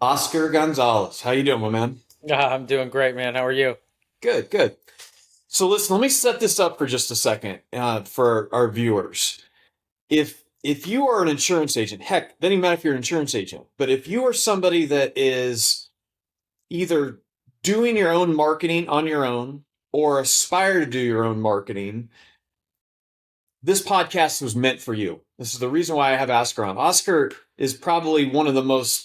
Oscar Gonzalez. How you doing, my man? I'm doing great, man. How are you? Good, good. So listen, let me set this up for just a second for our viewers. If you are an insurance agent, heck, doesn't even matter if you're an insurance agent, but if you are somebody that is either doing your own marketing on your own or aspire to do your own marketing, this podcast was meant for you. This is the reason why I have Oscar on. Oscar is probably one of the most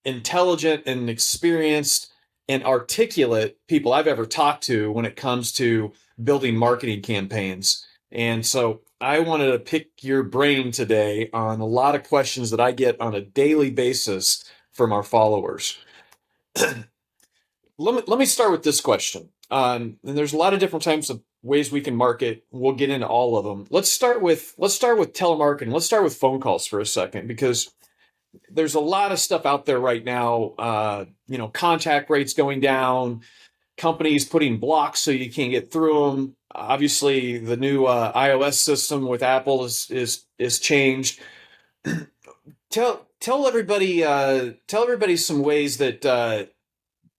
intelligent and experienced and articulate people I've ever talked to when it comes to building marketing campaigns. And so I wanted to pick your brain today on a lot of questions that I get on a daily basis from our followers. Let me start with this question. And there's a lot of different types of ways we can market. We'll get into all of them. Let's start with telemarketing. Let's start with phone calls for a second because there's a lot of stuff out there right now. Contact rates going down, companies putting blocks so you can't get through them. Obviously, the new iOS system with Apple is changed. Tell everybody some ways that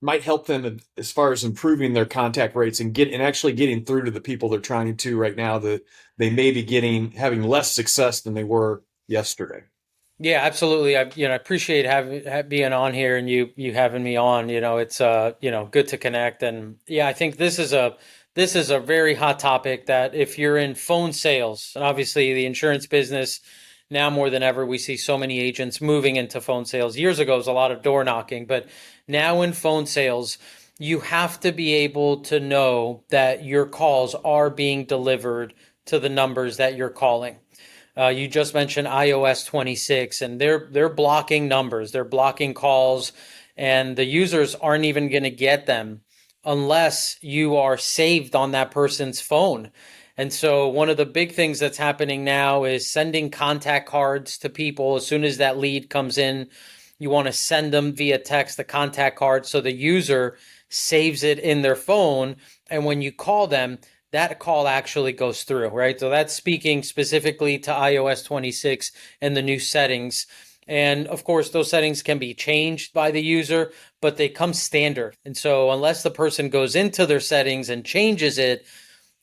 might help them as far as improving their contact rates and actually getting through to the people they're trying to right now that they may be getting having less success than they were yesterday. Yeah, absolutely. I appreciate being on here and you having me on. It's good to connect. And yeah, I think this is a very hot topic that if you're in phone sales, and obviously the insurance business now more than ever, we see so many agents moving into phone sales. Years ago, it was a lot of door knocking, but now in phone sales, you have to be able to know that your calls are being delivered to the numbers that you're calling. You just mentioned iOS 26, and they're blocking numbers, they're blocking calls, and the users aren't even going to get them unless you are saved on that person's phone. And so one of the big things that's happening now is sending contact cards to people as soon as that lead comes in. You want to send them via text the contact card so the user saves it in their phone. And when you call them, that call actually goes through, right? So that's speaking specifically to iOS 26 and the new settings. And of course, those settings can be changed by the user, but they come standard. And so, unless the person goes into their settings and changes it,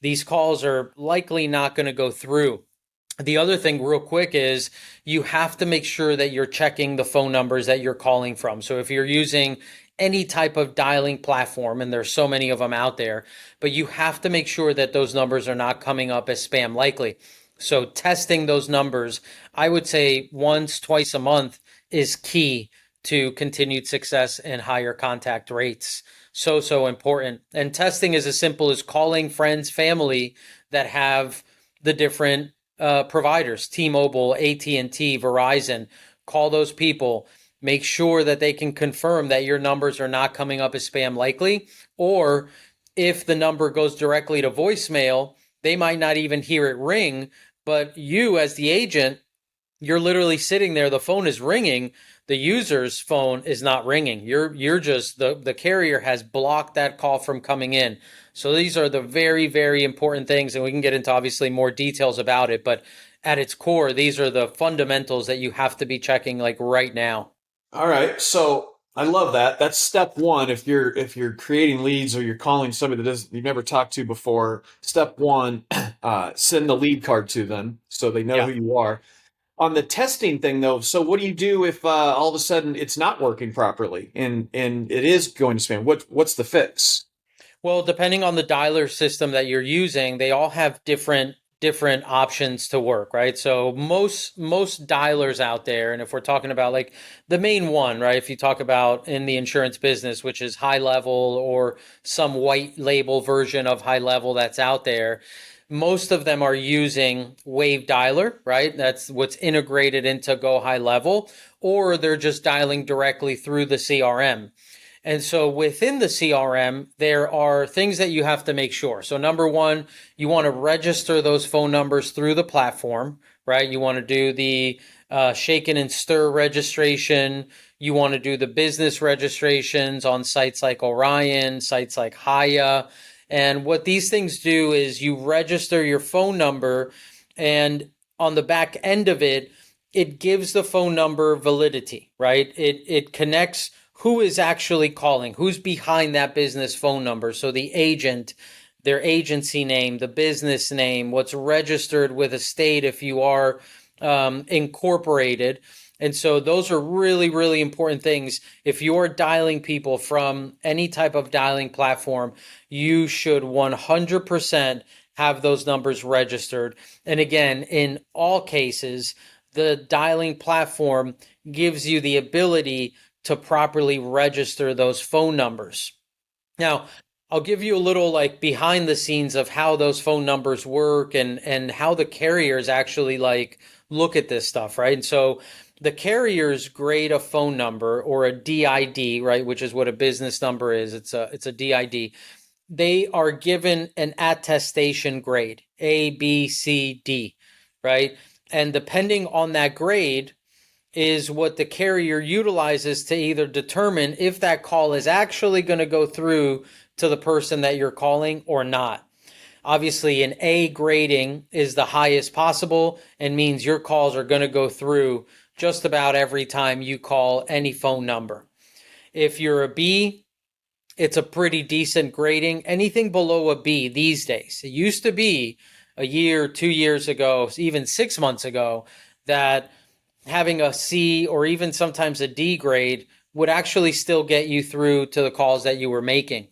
these calls are likely not going to go through. The other thing, real quick, is you have to make sure that you're checking the phone numbers that you're calling from. So if you're using any type of dialing platform, and there's so many of them out there, but you have to make sure that those numbers are not coming up as spam likely. So testing those numbers, I would say once, twice a month is key to continued success and higher contact rates. So important. And testing is as simple as calling friends, family that have the different providers, T-Mobile, AT&T, Verizon. Call those people. Make sure that they can confirm that your numbers are not coming up as spam likely. Or if the number goes directly to voicemail, they might not even hear it ring, but you as the agent, you're literally sitting there, the phone is ringing, the user's phone is not ringing. You're just the carrier has blocked that call from coming in. So these are the very, very important things, and we can get into obviously more details about it, but at its core, these are the fundamentals that you have to be checking like right now. All right. So I love that. That's step one. If you're creating leads or you're calling somebody you've never talked to before, step one, send the lead card to them so they know Yeah. who you are. On the testing thing though, so what do you do if all of a sudden it's not working properly and it is going to spam? What's the fix? Well, depending on the dialer system that you're using, they all have different options to work, right? So most dialers out there, and if we're talking about like the main one, right? If you talk about in the insurance business, which is high level or some white label version of high level that's out there, most of them are using Wave Dialer, right? That's what's integrated into Go High Level, or they're just dialing directly through the CRM. And so within the CRM, there are things that you have to make sure. So number one, you want to register those phone numbers through the platform, right? You want to do the shaken and stir registration. You want to do the business registrations on sites like Orion, sites like Haya. And what these things do is you register your phone number, and on the back end of it, it gives the phone number validity, right? It connects who is actually calling, who's behind that business phone number. So the agent, their agency name, the business name, what's registered with a state if you are incorporated. And so those are really, really important things. If you're dialing people from any type of dialing platform, you should 100% have those numbers registered. And again, in all cases, the dialing platform gives you the ability to properly register those phone numbers. Now, I'll give you a little like behind the scenes of how those phone numbers work and how the carriers actually like look at this stuff, right? And so the carriers grade a phone number or a DID, right, which is what a business number is. It's a DID. They are given an attestation grade, A, B, C, D, right? And depending on that grade is what the carrier utilizes to either determine if that call is actually going to go through to the person that you're calling or not. Obviously, an A grading is the highest possible and means your calls are going to go through just about every time you call any phone number. If you're a B, it's a pretty decent grading. Anything below a B these days. It used to be a year, 2 years ago, even 6 months ago, that having a C or even sometimes a D grade would actually still get you through to the calls that you were making.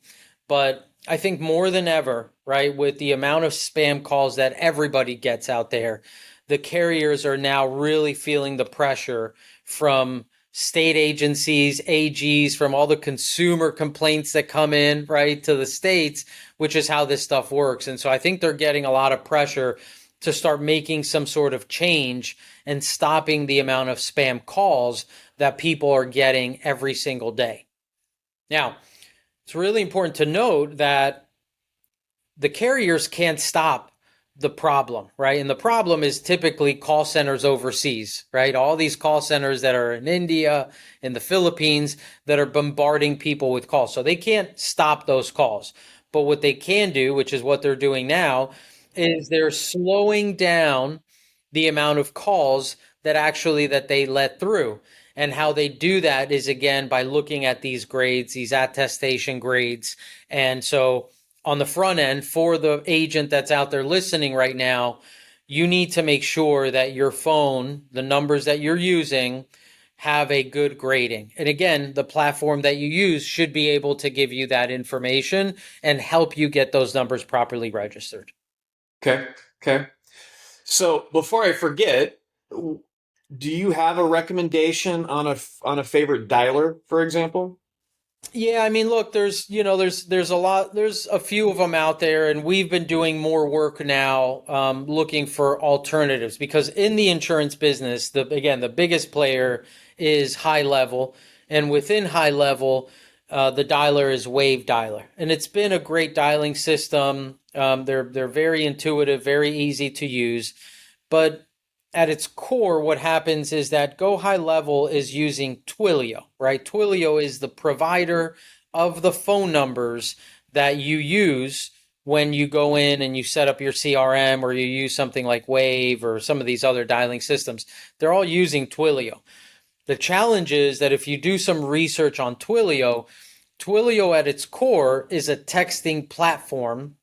But I think more than ever, right, with the amount of spam calls that everybody gets out there, the carriers are now really feeling the pressure from state agencies, AGs, from all the consumer complaints that come in, right, to the states, which is how this stuff works. And so I think they're getting a lot of pressure to start making some sort of change and stopping the amount of spam calls that people are getting every single day. Now, it's really important to note that the carriers can't stop the problem, right? And the problem is typically call centers overseas, right? All these call centers that are in India, in the Philippines, that are bombarding people with calls. So they can't stop those calls. But what they can do, which is what they're doing now, is they're slowing down the amount of calls that they let through. And how they do that is again by looking at these grades, these attestation grades. And so on the front end for the agent that's out there listening right now, you need to make sure that your phone, the numbers that you're using, have a good grading. And again, the platform that you use should be able to give you that information and help you get those numbers properly registered. Okay. Okay. So before I forget, do you have a recommendation on a favorite dialer, for example? Yeah, I mean, look, there's a lot, there's a few of them out there, and we've been doing more work now, looking for alternatives because in the insurance business, the biggest player is High Level, and within High Level, the dialer is Wave Dialer, and it's been a great dialing system. They're very intuitive, very easy to use, but at its core, what happens is that Go High Level is using Twilio, right? Twilio is the provider of the phone numbers that you use when you go in and you set up your CRM or you use something like Wave or some of these other dialing systems. They're all using Twilio. The challenge is that if you do some research on Twilio, Twilio at its core is a texting platform,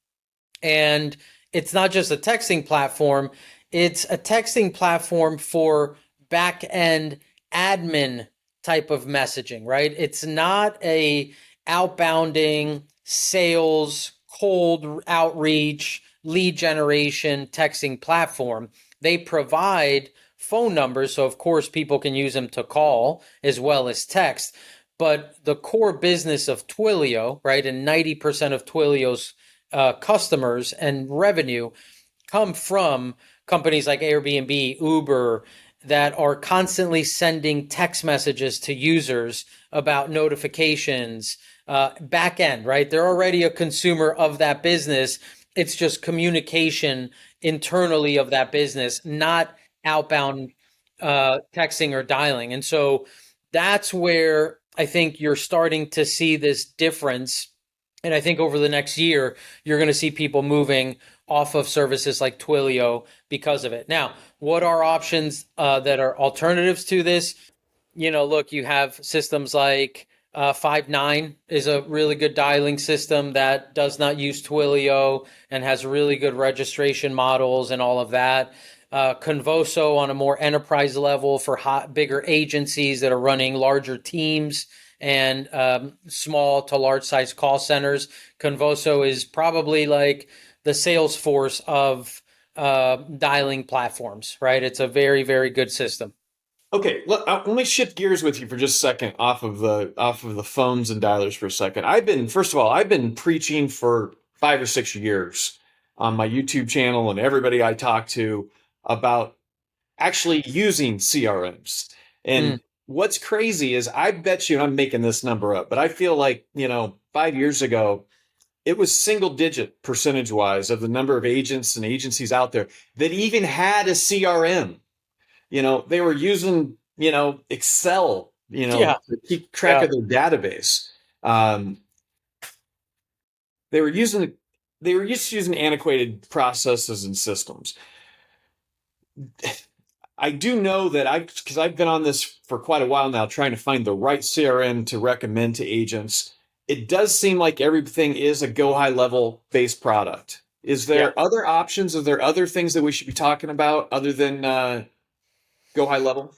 and it's not just a texting platform, it's a texting platform for back end admin type of messaging, right? It's not a outbounding sales, cold outreach, lead generation texting platform. They provide phone numbers, so of course people can use them to call as well as text. But the core business of Twilio, right, and 90% of Twilio's customers and revenue come from companies like Airbnb, Uber, that are constantly sending text messages to users about notifications, back end, right? They're already a consumer of that business. It's just communication internally of that business, not outbound texting or dialing. And so that's where I think you're starting to see this difference. And I think over the next year, you're going to see people moving off of services like Twilio because of it. Now, what are options that are alternatives to this? Look, you have systems like Five9 is a really good dialing system that does not use Twilio and has really good registration models and all of that. Convoso on a more enterprise level for bigger agencies that are running larger teams and small to large size call centers. Convoso is probably like the Salesforce of dialing platforms, right? It's a very, very good system. Okay, let me shift gears with you for just a second off of the phones and dialers for a second. I've been preaching for 5 or 6 years on my YouTube channel and everybody I talk to about actually using CRMs. Mm, And what's crazy is I bet you, and I'm making this number up, but I feel like, 5 years ago, it was single digit percentage wise of the number of agents and agencies out there that even had a CRM. They were using, Excel, yeah, to keep track yeah. of their database. Um, they were using, they were used to using antiquated processes and systems. I do know that because I've been on this for quite a while now, trying to find the right CRM to recommend to agents. It does seem like everything is a go high level based product. Is Yeah. there other options? Are there other things that we should be talking about other than go high level?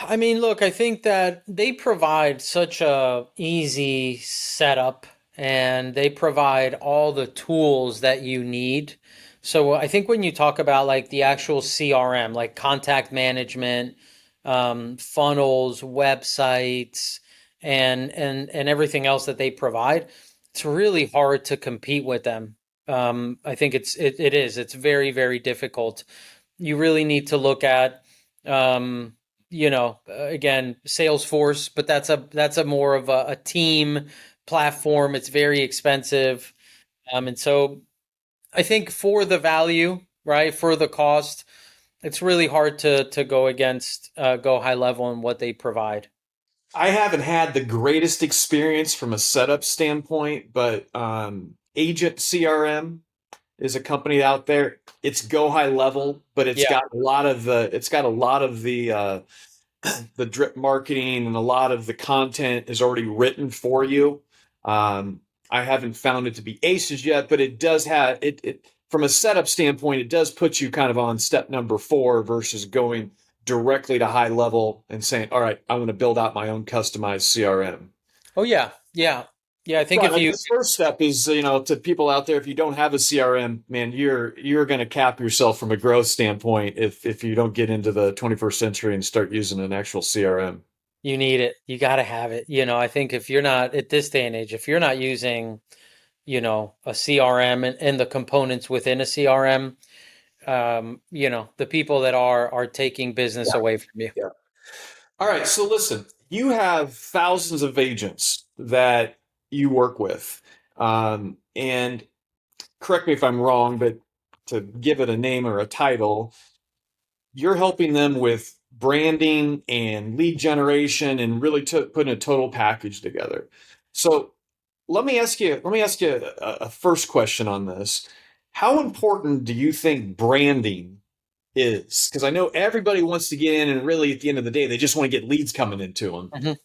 I mean, look, I think that they provide such a easy setup and they provide all the tools that you need. So I think when you talk about like the actual CRM, like contact management, funnels, websites, and everything else that they provide, it's really hard to compete with them. I think it's very, very difficult. You really need to look at again, Salesforce, but that's a more of a team platform. It's very expensive. And so I think for the value, right, for the cost, it's really hard to go against go high level in what they provide. I haven't had the greatest experience from a setup standpoint, but Agent CRM is a company out there. It's go high level, but Yeah. it's got a lot of the drip marketing and a lot of the content is already written for you. Um, I haven't found it to be aces yet, but it does have it from a setup standpoint, it does put you kind of on step number 4 versus going directly to high level and saying, all right, I want to build out my own customized CRM. Oh yeah. Yeah. Yeah. I think But if like you the first step is, to people out there, if you don't have a CRM, man, you're going to cap yourself from a growth standpoint if you don't get into the 21st century and start using an actual CRM. you need it, you got to have it. I think if you're not at this day and age, if you're not using a CRM and the components within a CRM, the people that are taking business Yeah. away from you. Yeah. All right. So listen, you have thousands of agents that you work with. And correct me if I'm wrong, but to give it a name or a title, you're helping them with branding and lead generation and really putting a total package together. So let me ask you a first question on this. How important do you think branding is? Because I know everybody wants to get in, and really at the end of the day, they just want to get leads coming into them. Mhm.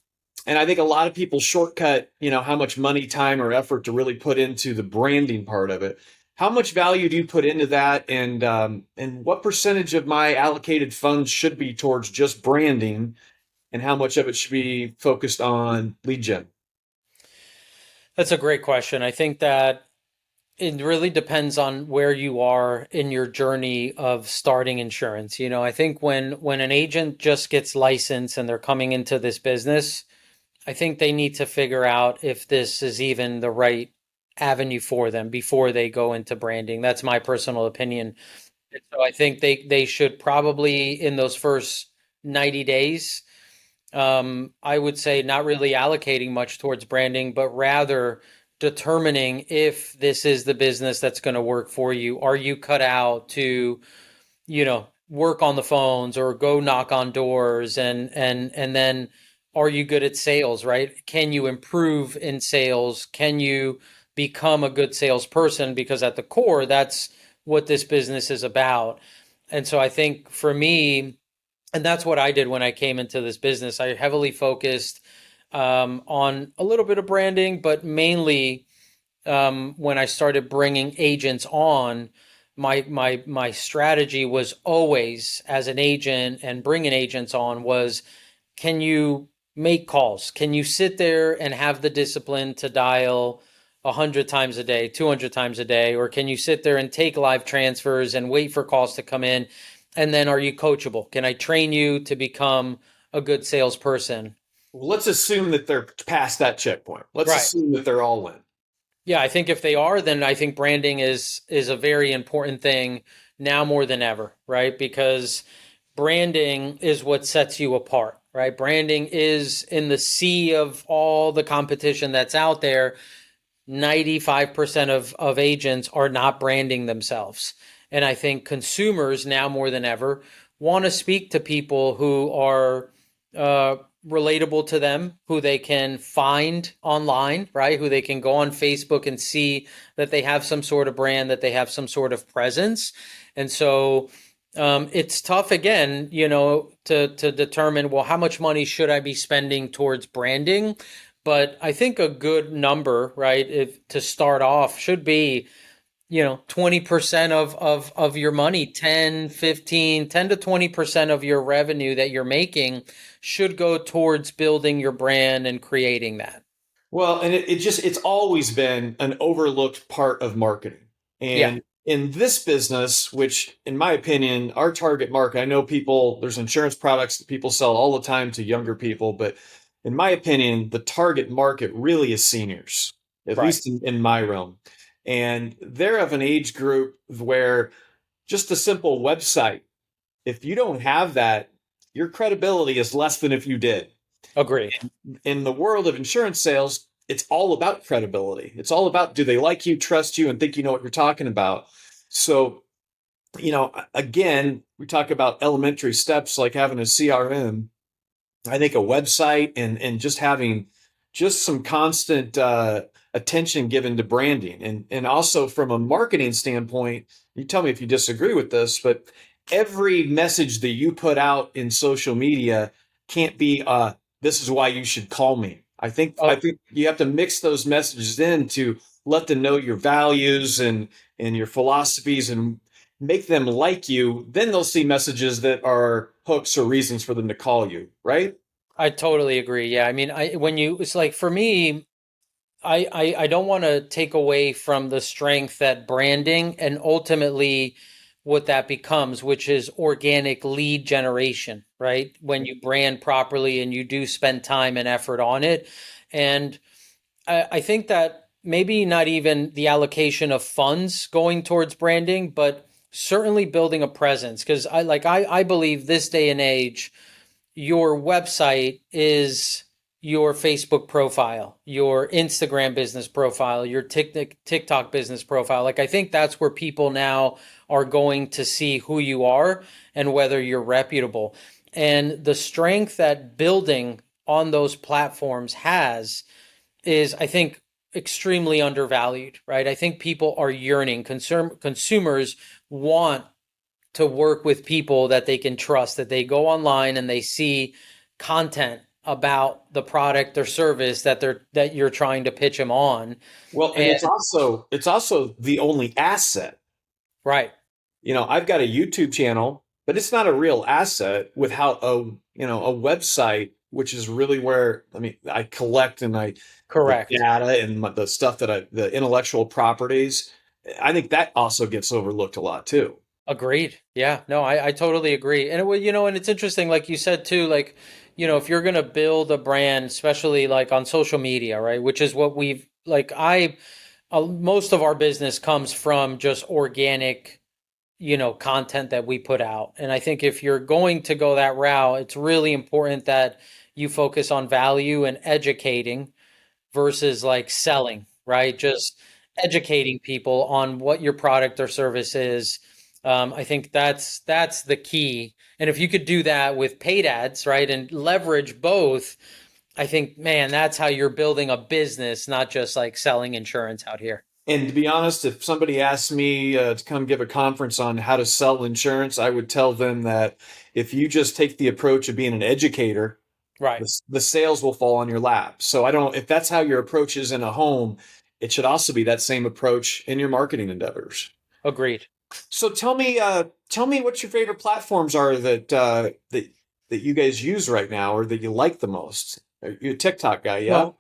And I think a lot of people shortcut, how much money, time, or effort to really put into the branding part of it. How much value do you put into that, and what percentage of my allocated funds should be towards just branding, and how much of it should be focused on lead gen? That's a great question. I think that it really depends on where you are in your journey of starting insurance. I think when an agent just gets licensed and they're coming into this business, I think they need to figure out if this is even the right avenue for them before they go into branding. That's my personal opinion. And so I think they should probably in those first 90 days, I would say not really allocating much towards branding, but rather determining if this is the business that's going to work for you. Are you cut out to, work on the phones or go knock on doors and then are you good at sales, right? Can you improve in sales? Can you become a good salesperson? Because at the core, that's what this business is about. And so I think for me, and that's what I did when I came into this business. I heavily focused on a little bit of branding, but mainly when I started bringing agents on, my strategy was always as an agent and bringing agents on was, can you make calls? Can you sit there and have the discipline to dial 100 times a day, 200 times a day, or can you sit there and take live transfers and wait for calls to come in? And then are you coachable? Can I train you to become a good salesperson? Well, let's assume that they're past that checkpoint. Let's Right. assume that they're all in. Yeah, I think if they are, then I think branding is a very important thing now more than ever, right? Because branding is what sets you apart, right? Branding is in the sea of all the competition that's out there. 95% of agents are not branding themselves. And I think consumers now more than ever want to speak to people who are uh, relatable to them, who they can find online, right? Who they can go on Facebook and see that they have some sort of brand, that they have some sort of presence. And so it's tough again, to determine, well, how much money should I be spending towards branding? But I think a good number, right, if to start off should be, 20% of your money, 10, 15, 10 to 20% of your revenue that you're making should go towards building your brand and creating that. Well, and it's always been an overlooked part of marketing. Yeah, And in this business, which in my opinion, our target market, I know there's insurance products that people sell all the time to younger people, but in my opinion, the target market really is seniors, at right. least in my realm. And they're of an age group where just a simple website, if you don't have that, your credibility is less than if you did. Agree. In the world of insurance sales, it's all about credibility. It's all about, do they like you, trust you, and think you know what you're talking about? So, again, we talk about elementary steps like having a CRM. I think a website and just having just some constant attention given to branding, and also from a marketing standpoint, you tell me if you disagree with this, but every message that you put out in social media can't be this is why you should call me. I think you have to mix those messages in to let them know your values and your philosophies and make them like you. Then they'll see messages that are hooks or reasons for them to call you, right? I totally agree. Yeah, I mean, it's like for me, I don't want to take away from the strength that branding and ultimately what that becomes, which is organic lead generation, right? When you brand properly and you do spend time and effort on it. And I think that maybe not even the allocation of funds going towards branding, but certainly building a presence. Because I believe this day and age, your website is your Facebook profile, your Instagram business profile, your TikTok business profile. Like, I think that's where people now are going to see who you are and whether you're reputable. And the strength that building on those platforms has is, I think, extremely undervalued, right? I think people are yearning, consumers want to work with people that they can trust, that they go online and they see content about the product or service that you're trying to pitch them on. Well, and And it's also the only asset. right, I've got a YouTube channel, but it's not a real asset without a website, which is really where, I mean, I collect the correct. data and the stuff the intellectual properties. I think that also gets overlooked a lot too. Agreed. Yeah, no, I totally agree. And and it's interesting, like you said too, like, if you're gonna build a brand, especially like on social media, right? Which is what we've like most of our business comes from just organic content that we put out. And I think if you're going to go that route, it's really important that you focus on value and educating versus like selling, right? Just educating people on what your product or service is. I think that's the key. And if you could do that with paid ads, right, and leverage both, I think, man, that's how you're building a business, not just like selling insurance out here. And to be honest, if somebody asked me to come give a conference on how to sell insurance, I would tell them that if you just take the approach of being an educator, Right. the sales will fall on your lap. So I don't, if that's how your approach is in a home, it should also be that same approach in your marketing endeavors. Agreed. So tell me what your favorite platforms are that you guys use right now or that you like the most. You're a TikTok guy, yeah? Well,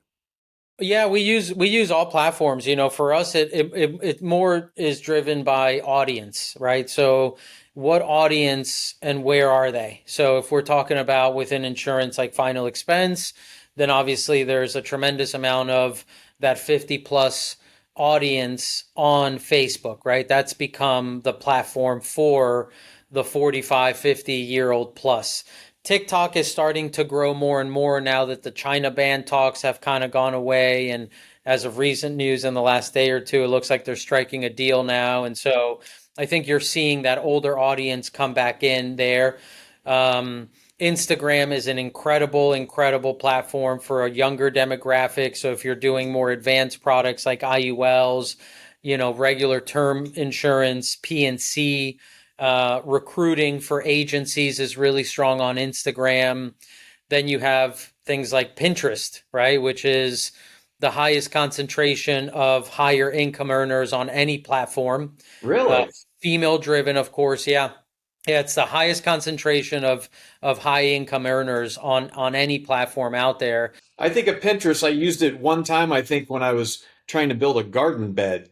yeah, we use all platforms. For us, it more is driven by audience, right? So, what audience and where are they? So, if we're talking about within insurance, like final expense, then obviously there's a tremendous amount of that 50 plus audience on Facebook, right? That's become the platform for the 45, 50-year-old plus. TikTok is starting to grow more and more now that the China ban talks have kind of gone away. And as of recent news in the last day or two, it looks like they're striking a deal now. And so I think you're seeing that older audience come back in there. Um, Instagram is an incredible, incredible platform for a younger demographic. So if you're doing more advanced products like IULs, regular term insurance, PNC, recruiting for agencies is really strong on Instagram. Then you have things like Pinterest, right, which is the highest concentration of higher income earners on any platform. Uh, Really? Female driven, of course. Yeah, yeah, it's the highest concentration of high income earners on any platform out there. I think of Pinterest. I used it one time, I think, when I was trying to build a garden bed.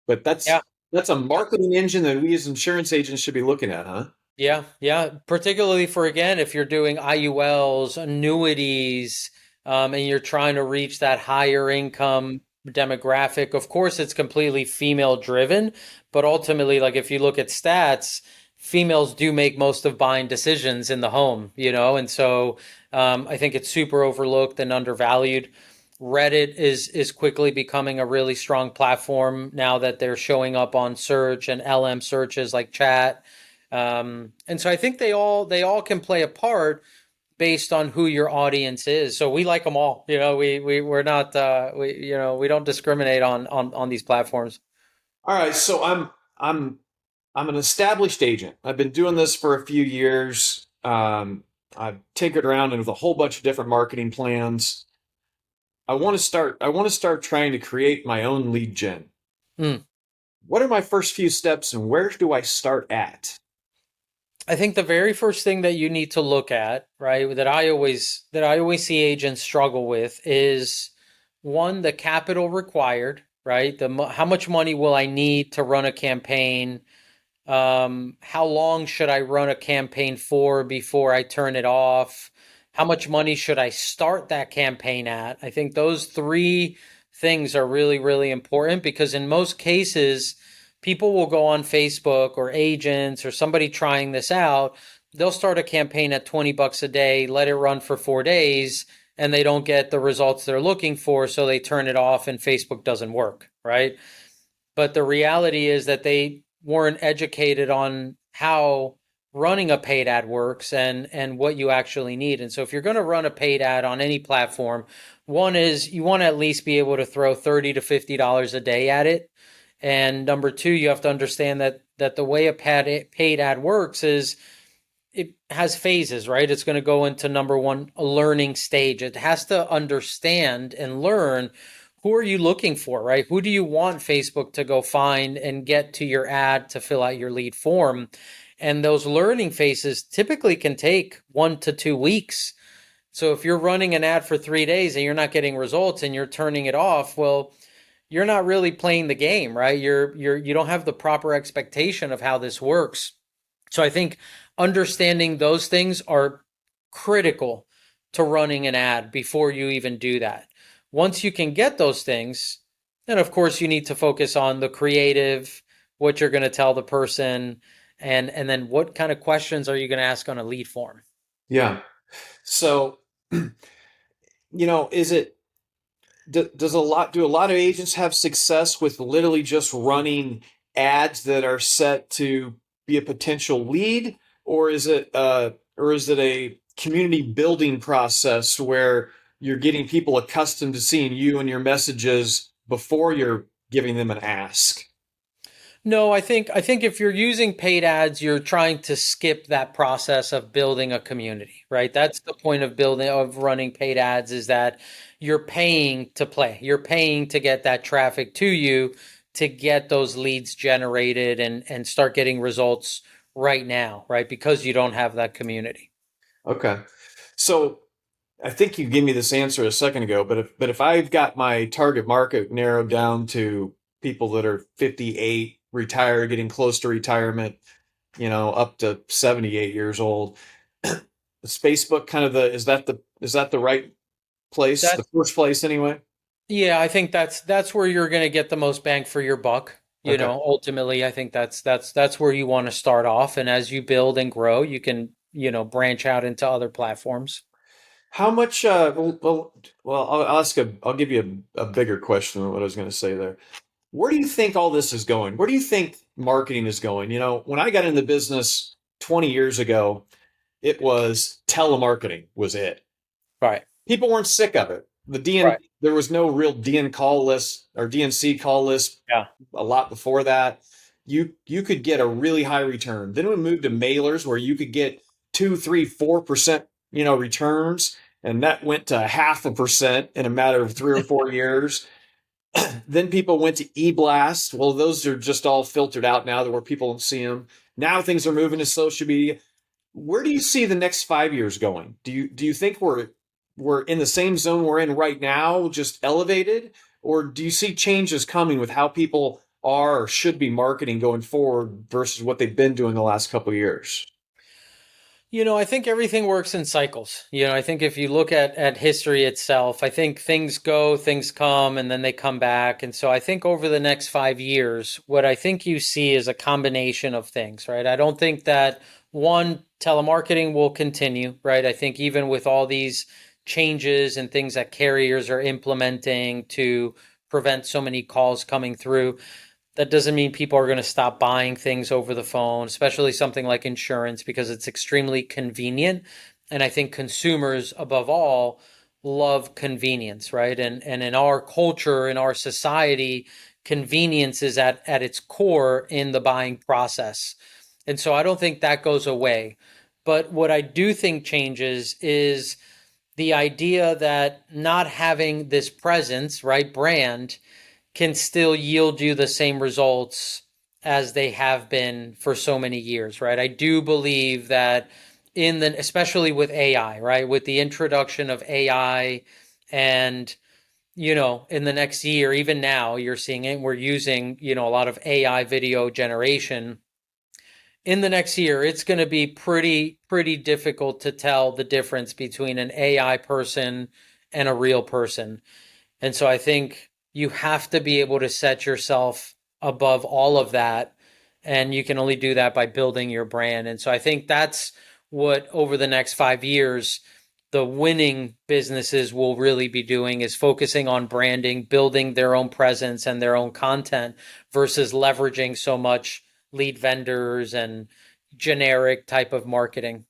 But Yeah. that's a marketing engine that we as insurance agents should be looking at, huh? Yeah, yeah. Particularly for, again, if you're doing IULs, annuities, and you're trying to reach that higher income demographic. Of course, it's completely female driven, but ultimately, like if you look at stats, females do make most of buying decisions in the home, and so I think it's super overlooked and undervalued. Reddit is quickly becoming a really strong platform now that they're showing up on search and LM searches like chat. And so I think they all can play a part based on who your audience is. So we like them all. We're not we don't discriminate on these platforms. All right, so I'm I'm an established agent. I've been doing this for a few years. I've tinkered around with a whole bunch of different marketing plans. I want to start trying to create my own lead gen. Hmm. What are my first few steps and where do I start at? I think the very first thing that you need to look at, right, that I always see agents struggle with is one, the capital required, right? How much money will I need to run a campaign? How long should I run a campaign for before I turn it off? How much money should I start that campaign at? I think those three things are really, really important because in most cases, people will go on Facebook or agents or somebody trying this out. They'll start a campaign at 20 bucks a day, let it run for 4 days, and they don't get the results they're looking for. So they turn it off and Facebook doesn't work, right? But the reality is that they weren't educated on how running a paid ad works and what you actually need. And so if you're going to run a paid ad on any platform, one is you want to at least be able to throw $30 to $50 a day at it. And number two, you have to understand that the way a paid ad works is it has phases, right? It's going to go into number one, a learning stage. It has to understand and learn who are you looking for, right? Who do you want Facebook to go find and get to your ad to fill out your lead form? And those learning phases typically can take 1 to 2 weeks. So if you're running an ad for 3 days and you're not getting results and you're turning it off, well, you're not really playing the game, right? You don't have the proper expectation of how this works. So I think understanding those things are critical to running an ad before you even do that. Once you can get those things, then of course you need to focus on the creative, what you're going to tell the person, and then what kind of questions are you going to ask on a lead form. Yeah. So, is it does a lot of agents have success with literally just running ads that are set to be a potential lead, or is it a community building process where you're getting people accustomed to seeing you and your messages before you're giving them an ask. No, I think if you're using paid ads, you're trying to skip that process of building a community, right? That's the point of building of running paid ads is that you're paying to play. You're paying to get that traffic to you to get those leads generated and start getting results right now, right? Because you don't have that community. Okay. So I think you gave me this answer a second ago, but if I've got my target market narrowed down to people that are 58, retired, getting close to retirement, up to 78 years old, is Facebook kind of the right place, the That first place anyway? Yeah, I think that's where you're going to get the most bang for your buck. Okay. Ultimately, I think that's where you want to start off, and as you build and grow, you can, branch out into other platforms. How much? Well, I'll give you a bigger question than what I was going to say there. Where do you think all this is going? Where do you think marketing is going? When I got in the business 20 years ago, it was telemarketing was it. Right. People weren't sick of it. Right. There was no real DN call list or DNC call list Yeah. a lot before that. You could get a really high return. Then we moved to mailers where you could get 2, 3, 4%, returns, and that went to 0.5% in a matter of 3 or 4 years. Then people went to e-blast. Well, those are just all filtered out now, that where people don't see them. Now things are moving to social media. Where do you see the next 5 years going? Do you think we're in the same zone we're in right now, just elevated, or do you see changes coming with how people are or should be marketing going forward versus what they've been doing the last couple of years? I think everything works in cycles. I think if you look at history itself, I think things go, things come, and then they come back. And so I think over the next 5 years, what I think you see is a combination of things, right? I don't think that one, telemarketing will continue, right? I think even with all these changes and things that carriers are implementing to prevent so many calls coming through, that doesn't mean people are going to stop buying things over the phone, especially something like insurance, because it's extremely convenient. And I think consumers, above all, love convenience, right? And in our culture, in our society, convenience is at its core in the buying process. And so I don't think that goes away. But what I do think changes is the idea that not having this presence, right, brand, can still yield you the same results as they have been for so many years, right? I do believe that especially with AI, right? With the introduction of AI and, in the next year, even now, you're seeing it, we're using, a lot of AI video generation. In the next year, it's going to be pretty difficult to tell the difference between an AI person and a real person. And so I think you have to be able to set yourself above all of that. And you can only do that by building your brand. And so I think that's what over the next 5 years, the winning businesses will really be doing is focusing on branding, building their own presence and their own content versus leveraging so much lead vendors and generic type of marketing.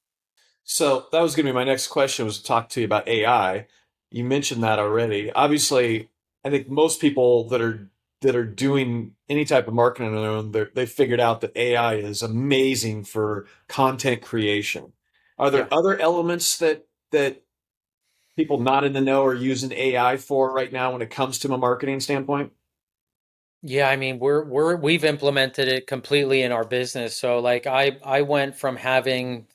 So that was going to be my next question, was to talk to you about AI. You mentioned that already. Obviously, I think most people that are doing any type of marketing on their own, they figured out that AI is amazing for content creation. Are Yeah. there other elements that people not in the know are using AI for right now when it comes to a marketing standpoint? Yeah, I mean, we've implemented it completely in our business. So like I went from having,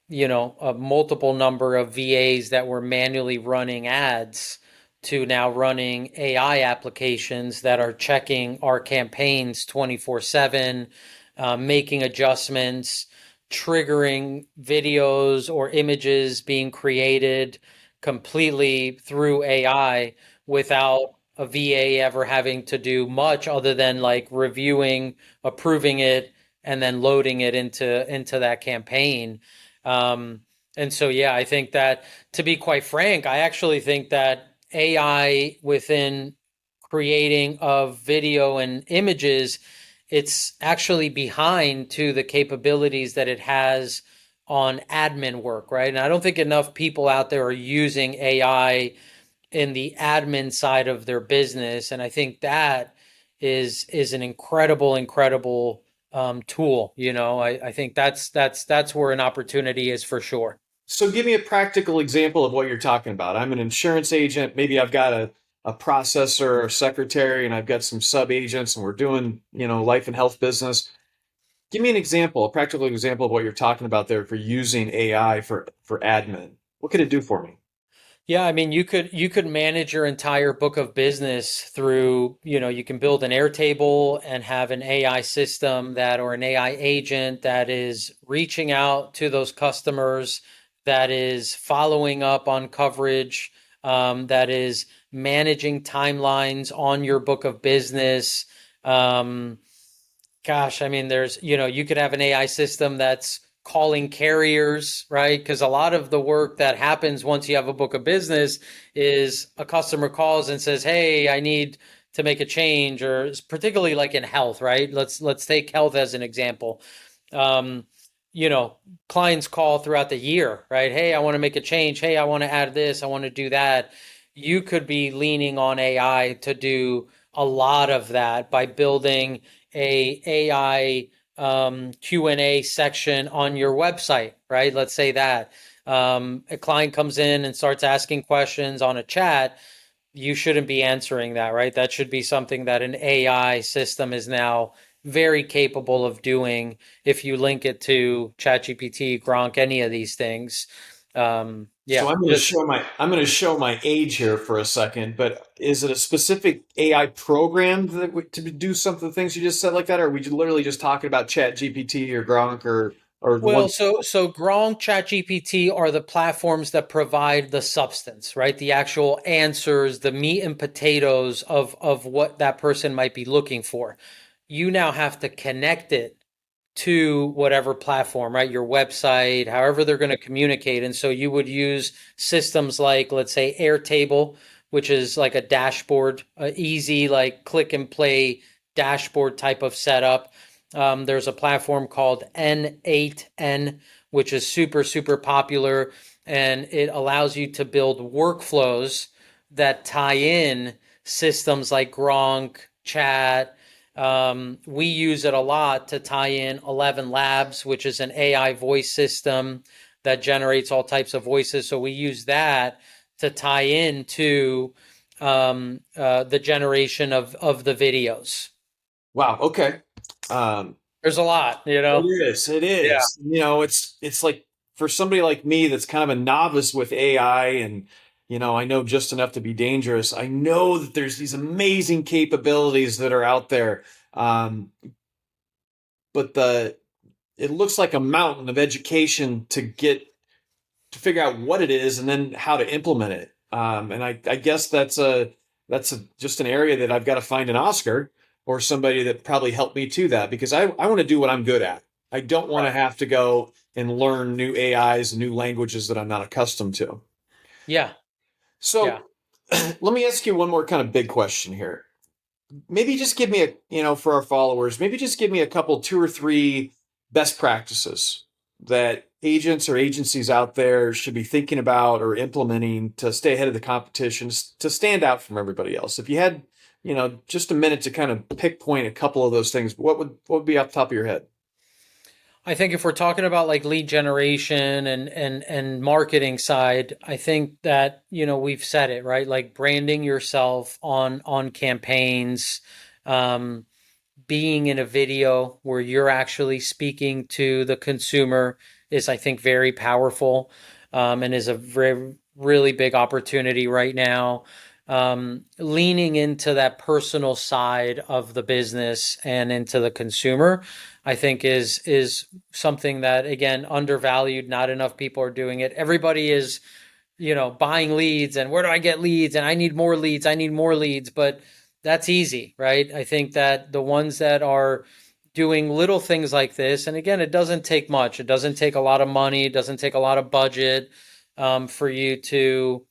a multiple number of VAs that were manually running ads to now running AI applications that are checking our campaigns 24/7, making adjustments, triggering videos or images being created completely through AI without a VA ever having to do much other than like reviewing, approving it, and then loading it into that campaign. Um, and so, yeah, I think that to be quite frank, I actually think that AI within creating of video and images, it's actually behind to the capabilities that it has on admin work, right? And I don't think enough people out there are using AI in the admin side of their business. And I think that is an incredible tool. I think that's where an opportunity is for sure. So give me a practical example of what you're talking about. I'm an insurance agent. Maybe I've got a processor or secretary, and I've got some sub agents, and we're doing, life and health business. Give me an example, a practical example of what you're talking about there for using AI for admin. What could it do for me? Yeah, I mean, you could manage your entire book of business through, you can build an Airtable and have an AI system that or an AI agent that is reaching out to those customers, that is following up on coverage, that is managing timelines on your book of business. Um, Gosh, I mean, you could have an AI system that's calling carriers, right? Because a lot of the work that happens once you have a book of business is a customer calls and says, "Hey, I need to make a change," or particularly like in health, right? Let's take health as an example. Um, you know, Clients call throughout the year, right? Hey, I want to make a change. Hey, I want to add this. I want to do that. You could be leaning on AI to do a lot of that by building a AI Q&A section on your website, right? Let's say that a client comes in and starts asking questions on a chat. You shouldn't be answering that, right? That should be something that an AI system is now very capable of doing if you link it to ChatGPT, Gronk, any of these things. So Yeah, just I'm going to show my age here for a second, but is it a specific AI program to do some of the things you just said like that, or are we literally just talking about Chat GPT or Gronk or the Well, ones? so Gronk, ChatGPT are the platforms that provide the substance, right? The actual answers, the meat and potatoes of what that person might be looking for. You now have to connect it to whatever platform, right? Your website, however they're going to communicate. And so you would use systems like, let's say, Airtable, which is like a dashboard, easy, like click and play dashboard type of setup. There's a platform called N8N, which is super popular, and it allows you to build workflows that tie in systems like Gronk, Chat. We use it a lot to tie in 11 Labs, which is an AI voice system that generates all types of voices. So we use that to tie into the generation of the videos. Wow. Okay. Um, There's a lot, it is. It Yeah. is. It's like for somebody like me that's kind of a novice with AI and I know just enough to be dangerous. I know that there's these amazing capabilities that are out there. Um, but it looks like a mountain of education to figure out what it is and then how to implement it. And I guess just an area that I've got to find an Oscar or somebody that probably helped me to that because I want to do what I'm good at. I don't want to Right. have to go and learn new AIs and new languages that I'm not accustomed to. Yeah. Yeah. So let me ask you one more kind of big question here. Maybe just give me for our followers, maybe just give me a couple, two or three best practices that agents or agencies out there should be thinking about or implementing to stay ahead of the competition, to stand out from everybody else. If you had, just a minute to kind of pick point a couple of those things, what would be off the top of your head? I think if we're talking about like lead generation and marketing side, I think that, we've said it, right? Like branding yourself on campaigns, um, being in a video where you're actually speaking to the consumer is, I think, very powerful, and is a very, really big opportunity right now. Leaning into that personal side of the business and into the consumer, I think is something that, again, undervalued. Not enough people are doing it. Everybody is, buying leads and where do I get leads? And I need more leads. I need more leads. But that's easy, right? I think that the ones that are doing little things like this, and again, it doesn't take much. It doesn't take a lot of money. It doesn't take a lot of budget for you to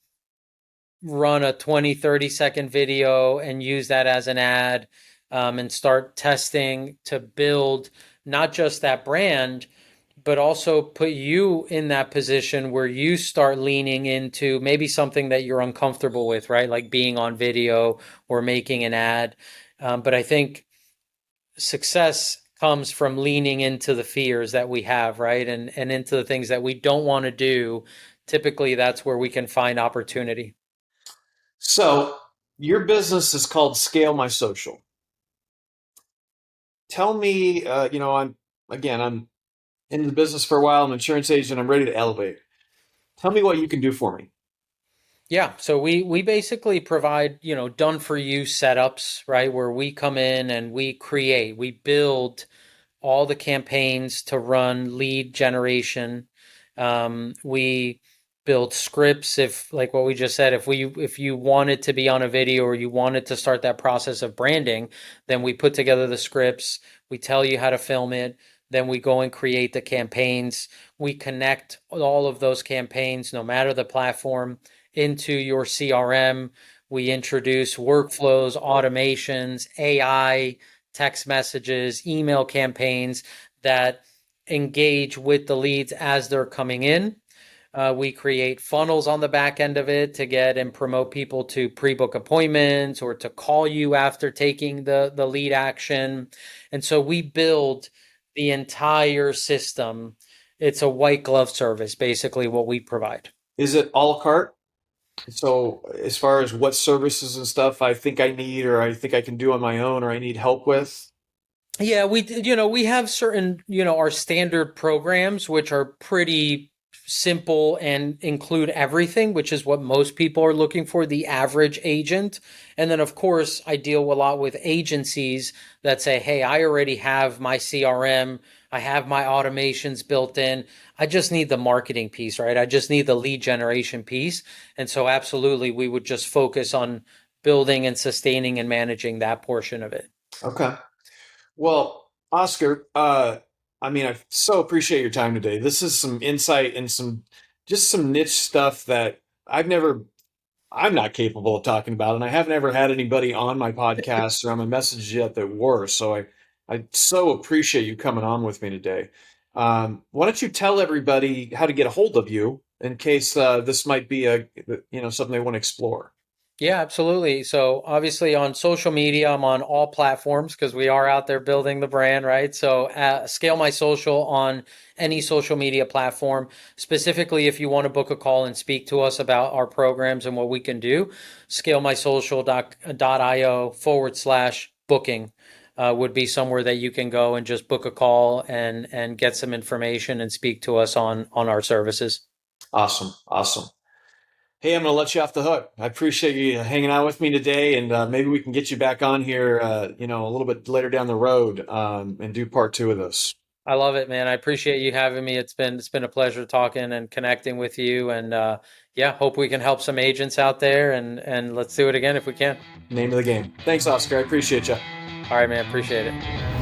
run a 20, 30-second video and use that as an ad, and start testing to build not just that brand, but also put you in that position where you start leaning into maybe something that you're uncomfortable with, right? Like being on video or making an ad. But I think success comes from leaning into the fears that we have, right? And into the things that we don't want to do. Typically, that's where we can find opportunity. So your business is called Scale My Social. Tell me, I'm in the business for a while. I'm an insurance agent. I'm ready to elevate. Tell me what you can do for me. Yeah, so we basically provide, done for you setups, right? Where we come in and we build all the campaigns to run lead generation. We build scripts if, like what we just said, if you wanted to be on a video or you wanted to start that process of branding, then we put together the scripts, we tell you how to film it, then we go and create the campaigns. We connect all of those campaigns, no matter the platform, into your CRM. We introduce workflows, automations, AI, text messages, email campaigns that engage with the leads as they're coming in. We create funnels on the back end of it to get and promote people to pre-book appointments or to call you after taking the lead action. And so we build the entire system. It's a white glove service, basically what we provide. Is it a la carte? So as far as what services and stuff I think I need, or I think I can do on my own, or I need help with? Yeah, we have certain, our standard programs, which are pretty simple and include everything, which is what most people are looking for, the average agent. And then, of course, I deal a lot with agencies that say, hey, I already have my CRM, I have my automations built in. I just need the marketing piece, right? I just need the lead generation piece. And so, absolutely, we would just focus on building and sustaining and managing that portion of it. Okay. Well, Oscar, I so appreciate your time today. This is some insight and some niche stuff that I'm not capable of talking about, and I haven't ever had anybody on my podcast or on my messages yet that were. So I so appreciate you coming on with me today. Why don't you tell everybody how to get a hold of you in case this might be something they want to explore? Yeah, absolutely. So obviously on social media, I'm on all platforms because we are out there building the brand, right? So scale my social on any social media platform. Specifically, if you want to book a call and speak to us about our programs and what we can do, scalemysocial.io/booking would be somewhere that you can go and just book a call and get some information and speak to us on our services. Awesome, awesome. Hey, I'm going to let you off the hook. I appreciate you hanging out with me today, and maybe we can get you back on here, a little bit later down the road, and do part two of this. I love it, man. I appreciate you having me. It's been a pleasure talking and connecting with you. And yeah, hope we can help some agents out there. And let's do it again if we can. Name of the game. Thanks, Oscar. I appreciate you. All right, man. Appreciate it.